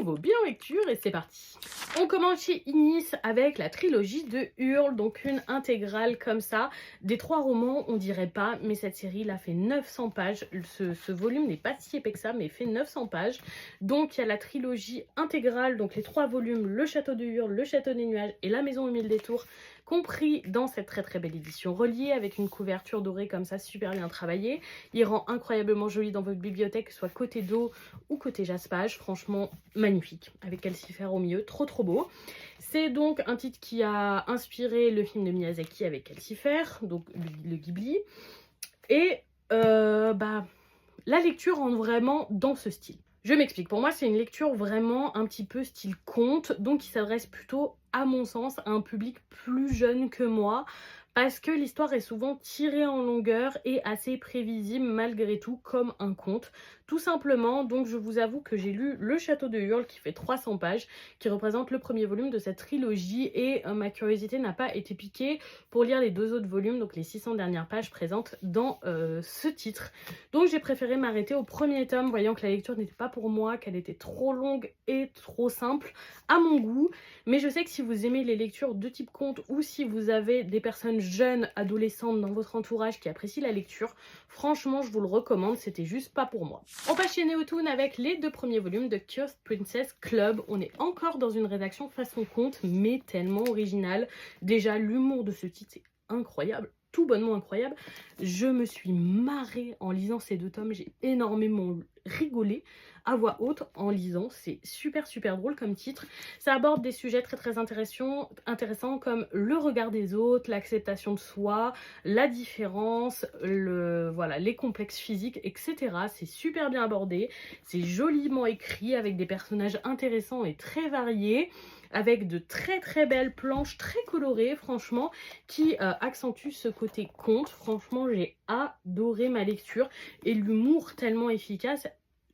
nouveau bilan lecture et c'est parti. On commence chez Inis avec la trilogie de Hurle, donc une intégrale comme ça. Des 3 romans, on dirait pas, mais cette série là fait 900 pages. Ce volume n'est pas si épais que ça, mais fait 900 pages. Donc il y a la trilogie intégrale, donc les 3 volumes, Le Château de Hurle, Le Château des Nuages et La Maison au Mille Détours, compris dans cette très belle édition reliée avec une couverture dorée comme ça, super bien travaillée. Il rend incroyablement joli dans votre bibliothèque, que ce soit côté dos ou côté jaspage, franchement magnifique, avec Calcifer au milieu, trop beau. C'est donc un titre qui a inspiré le film de Miyazaki avec Calcifer, donc le Ghibli, et la lecture rentre vraiment dans ce style. Je m'explique, pour moi c'est une lecture vraiment un petit peu style conte, donc qui s'adresse plutôt à mon sens à un public plus jeune que moi, parce que l'histoire est souvent tirée en longueur et assez prévisible malgré tout comme un conte. Tout simplement, donc je vous avoue que j'ai lu Le Château de Hurle qui fait 300 pages, qui représente le premier volume de cette trilogie et ma curiosité n'a pas été piquée pour lire les 2 autres volumes, donc les 600 dernières pages présentes dans ce titre. Donc j'ai préféré m'arrêter au premier tome, voyant que la lecture n'était pas pour moi, qu'elle était trop longue et trop simple à mon goût. Mais je sais que si vous aimez les lectures de type conte ou si vous avez des personnes jeunes, adolescentes dans votre entourage qui apprécient la lecture, franchement je vous le recommande, c'était juste pas pour moi. On passe chez Neotoon avec les 2 premiers volumes de Cursed Princess Club. On est encore dans une rédaction façon conte, mais tellement originale. Déjà, l'humour de ce titre est incroyable, tout bonnement incroyable. Je me suis marrée en lisant ces 2 tomes, j'ai énormément rigolé à voix haute en lisant, c'est super drôle comme titre. Ça aborde des sujets très intéressants comme le regard des autres, l'acceptation de soi, la différence, les complexes physiques, etc. C'est super bien abordé, c'est joliment écrit avec des personnages intéressants et très variés, avec de très belles planches très colorées franchement qui accentuent ce côté conte. Franchement j'ai adoré ma lecture et l'humour tellement efficace.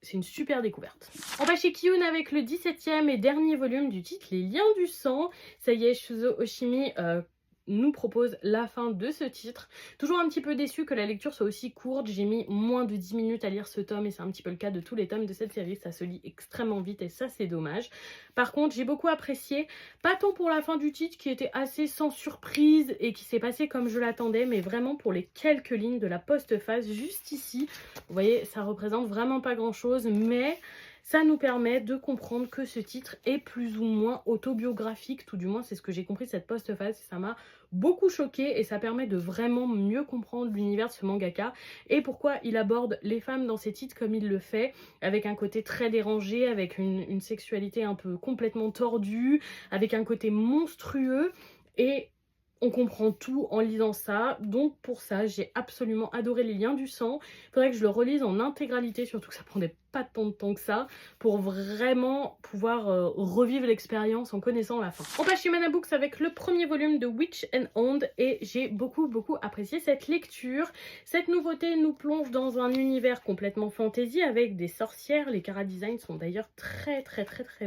C'est une super découverte. On va chez Kiyun avec le 17e et dernier volume du titre Les Liens du Sang. Ça y est, Shuzo Oshimi nous propose la fin de ce titre. Toujours un petit peu déçue que la lecture soit aussi courte. J'ai mis moins de 10 minutes à lire ce tome et c'est un petit peu le cas de tous les tomes de cette série. Ça se lit extrêmement vite et ça c'est dommage. Par contre, j'ai beaucoup apprécié, pas tant pour la fin du titre qui était assez sans surprise et qui s'est passé comme je l'attendais, mais vraiment pour les quelques lignes de la postface juste ici. Vous voyez, ça représente vraiment pas grand chose, mais ça nous permet de comprendre que ce titre est plus ou moins autobiographique, tout du moins c'est ce que j'ai compris de cette postface, ça m'a beaucoup choqué et ça permet de vraiment mieux comprendre l'univers de ce mangaka et pourquoi il aborde les femmes dans ses titres comme il le fait, avec un côté très dérangé, avec une sexualité un peu complètement tordue, avec un côté monstrueux et on comprend tout en lisant ça, donc pour ça j'ai absolument adoré Les Liens du Sang. Il faudrait que je le relise en intégralité, surtout que ça prendrait pas tant de temps que ça, pour vraiment pouvoir revivre l'expérience en connaissant la fin. On passe chez Mana Books avec le premier volume de Witch and Hound et j'ai beaucoup apprécié cette lecture. Cette nouveauté nous plonge dans un univers complètement fantasy avec des sorcières. Les chara-designs sont d'ailleurs très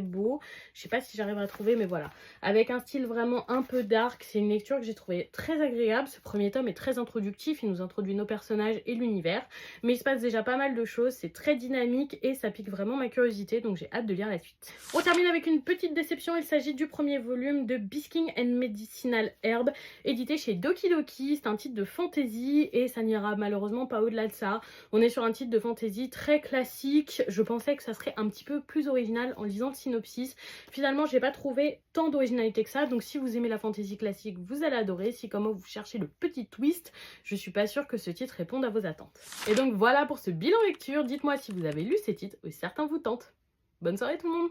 beaux. Je sais pas si j'arriverai à trouver, mais voilà. Avec un style vraiment un peu dark, c'est une lecture que j'ai trouvé très agréable. Ce premier tome est très introductif, il nous introduit nos personnages et l'univers, mais il se passe déjà pas mal de choses, c'est très dynamique et ça pique vraiment ma curiosité, donc j'ai hâte de lire la suite. On termine avec une petite déception, il s'agit du premier volume de Bisking and Medicinal Herb, édité chez Doki Doki. C'est un titre de fantasy et ça n'ira malheureusement pas au-delà de ça. On est sur un titre de fantasy très classique, je pensais que ça serait un petit peu plus original en lisant le synopsis. Finalement j'ai pas trouvé tant d'originalité que ça, donc si vous aimez la fantasy classique, vous allez adorer. Si comme moi vous cherchez le petit twist, je suis pas sûre que ce titre réponde à vos attentes. Et donc voilà pour ce bilan lecture, dites-moi si vous avez lu ces titres ou si certains vous tentent. Bonne soirée tout le monde!